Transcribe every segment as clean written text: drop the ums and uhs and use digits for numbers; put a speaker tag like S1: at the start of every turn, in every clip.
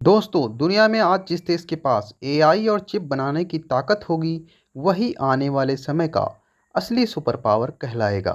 S1: दोस्तों, दुनिया में आज जिस देश के पास एआई और चिप बनाने की ताकत होगी, वही आने वाले समय का असली सुपर पावर कहलाएगा।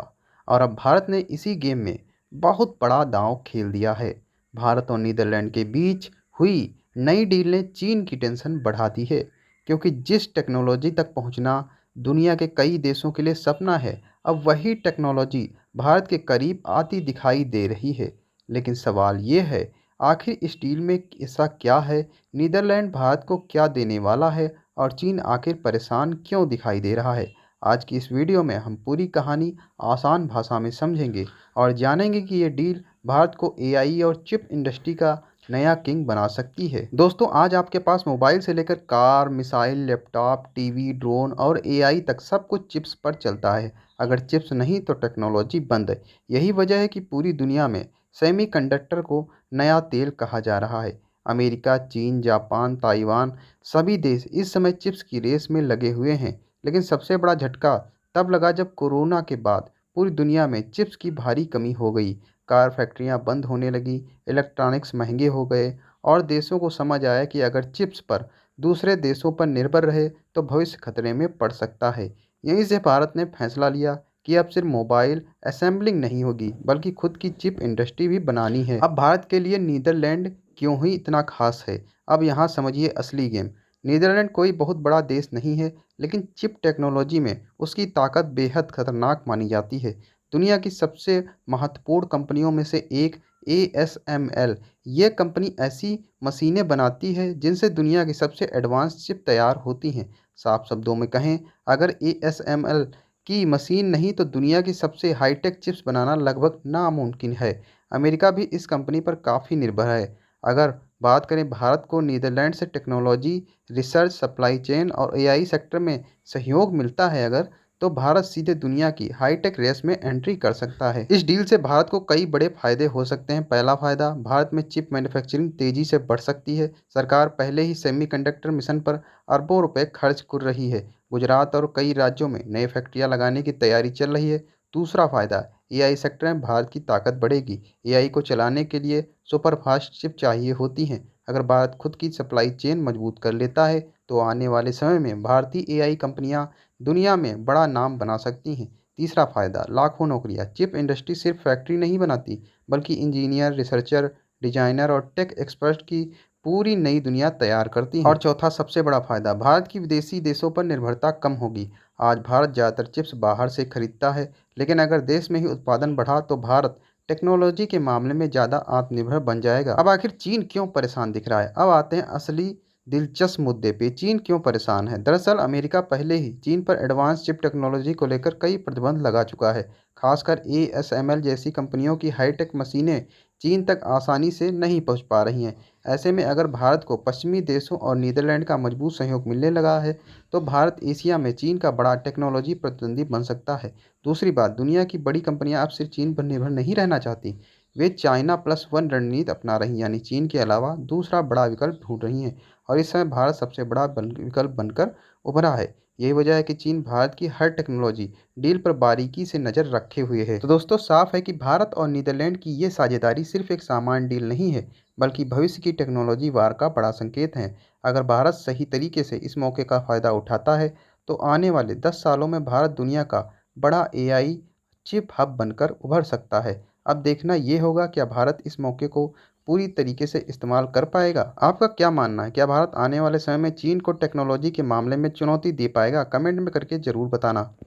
S1: और अब भारत ने इसी गेम में बहुत बड़ा दांव खेल दिया है। भारत और नीदरलैंड के बीच हुई नई डील ने चीन की टेंशन बढ़ा दी है, क्योंकि जिस टेक्नोलॉजी तक पहुंचना दुनिया के कई देशों के लिए सपना है, अब वही टेक्नोलॉजी भारत के करीब आती दिखाई दे रही है। लेकिन सवाल ये है, आखिर इस डील में ऐसा क्या है? नीदरलैंड भारत को क्या देने वाला है और चीन आखिर परेशान क्यों दिखाई दे रहा है? आज की इस वीडियो में हम पूरी कहानी आसान भाषा में समझेंगे और जानेंगे कि ये डील भारत को एआई और चिप इंडस्ट्री का नया किंग बना सकती है। दोस्तों, आज आपके पास मोबाइल से लेकर car, missile, laptop, TV, drone और एआई तक सब कुछ चिप्स पर चलता है। अगर चिप्स नहीं तो टेक्नोलॉजी बंद है। यही वजह है कि पूरी दुनिया में सेमीकंडक्टर को नया तेल कहा जा रहा है। अमेरिका, चीन, जापान, ताइवान सभी देश इस समय चिप्स की रेस में लगे हुए हैं। लेकिन सबसे बड़ा झटका तब लगा जब कोरोना के बाद पूरी दुनिया में चिप्स की भारी कमी हो गई। कार फैक्ट्रियां बंद होने लगी, इलेक्ट्रॉनिक्स महंगे हो गए और देशों को समझ आया कि अगर चिप्स पर दूसरे देशों पर निर्भर रहे तो भविष्य खतरे में पड़ सकता है। यहीं से भारत ने फैसला लिया कि अब सिर्फ मोबाइल असेंबलिंग नहीं होगी, बल्कि खुद की चिप इंडस्ट्री भी बनानी है। अब भारत के लिए नीदरलैंड क्यों ही इतना खास है? अब यहाँ समझिए असली गेम। नीदरलैंड कोई बहुत बड़ा देश नहीं है, लेकिन चिप टेक्नोलॉजी में उसकी ताकत बेहद खतरनाक मानी जाती है। दुनिया की सबसे महत्वपूर्ण कंपनियों में से एक ASML, ये कंपनी ऐसी मशीनें बनाती है जिनसे दुनिया की सबसे एडवांस चिप तैयार होती हैं। साफ शब्दों में कहें, अगर ASML की मशीन नहीं तो दुनिया की सबसे हाईटेक चिप्स बनाना लगभग नामुमकिन है। अमेरिका भी इस कंपनी पर काफ़ी निर्भर है। अगर बात करें भारत को नीदरलैंड से टेक्नोलॉजी, रिसर्च, सप्लाई चेन और एआई सेक्टर में सहयोग मिलता है अगर, तो भारत सीधे दुनिया की हाईटेक रेस में एंट्री कर सकता है। इस डील से भारत को कई बड़े फायदे हो सकते हैं। पहला फायदा, भारत में चिप मैन्युफैक्चरिंग तेजी से बढ़ सकती है। सरकार पहले ही सेमीकंडक्टर मिशन पर अरबों रुपए खर्च कर रही है। गुजरात और कई राज्यों में नई फैक्ट्रियां लगाने की तैयारी चल रही है। दूसरा फायदा, एआई सेक्टर में भारत की ताकत बढ़ेगी। एआई को चलाने के लिए सुपर फास्ट चिप चाहिए होती हैं। अगर भारत खुद की सप्लाई चेन मजबूत कर लेता है तो आने वाले समय में भारतीय एआई कंपनियां दुनिया में बड़ा नाम बना सकती हैं। तीसरा फायदा, लाखों नौकरियां। चिप इंडस्ट्री सिर्फ फैक्ट्री नहीं बनाती, बल्कि इंजीनियर, रिसर्चर, डिजाइनर और टेक एक्सपर्ट की पूरी नई दुनिया तैयार करती है। और चौथा सबसे बड़ा फायदा, भारत की विदेशी देशों पर निर्भरता कम होगी। आज भारत ज़्यादातर चिप्स बाहर से खरीदता है, लेकिन अगर देश में ही उत्पादन बढ़ा तो भारत टेक्नोलॉजी के मामले में ज़्यादा आत्मनिर्भर बन जाएगा। अब आखिर चीन क्यों परेशान दिख रहा है? अब आते हैं असली दिलचस्प मुद्दे पे। चीन क्यों परेशान है? दरअसल अमेरिका पहले ही चीन पर एडवांस चिप टेक्नोलॉजी को लेकर कई प्रतिबंध लगा चुका है। खासकर ASML जैसी कंपनियों की हाईटेक मशीनें चीन तक आसानी से नहीं पहुंच पा रही हैं। ऐसे में अगर भारत को पश्चिमी देशों और नीदरलैंड का मजबूत सहयोग मिलने लगा है, तो भारत एशिया में चीन का बड़ा टेक्नोलॉजी प्रतिद्वंदी बन सकता है। दूसरी बात, दुनिया की बड़ी कंपनियां अब सिर्फ चीन पर निर्भर नहीं रहना चाहती। वे चाइना प्लस वन रणनीति अपना रही, यानी चीन के अलावा दूसरा बड़ा विकल्प ढूंढ रही हैं। और इस समय भारत सबसे बड़ा विकल्प बनकर उभरा है। यही वजह है कि चीन भारत की हर टेक्नोलॉजी डील पर बारीकी से नज़र रखे हुए है। तो दोस्तों, साफ है कि भारत और नीदरलैंड की ये साझेदारी सिर्फ एक सामान्य डील नहीं है, बल्कि भविष्य की टेक्नोलॉजी वार का बड़ा संकेत है। अगर भारत सही तरीके से इस मौके का फ़ायदा उठाता है, तो आने वाले 10 सालों में भारत दुनिया का बड़ा एआई चिप हब बनकर उभर सकता है। अब देखना ये होगा, क्या भारत इस मौके को पूरी तरीके से इस्तेमाल कर पाएगा? आपका क्या मानना है? क्या भारत आने वाले समय में चीन को टेक्नोलॉजी के मामले में चुनौती दे पाएगा? कमेंट में करके ज़रूर बताना।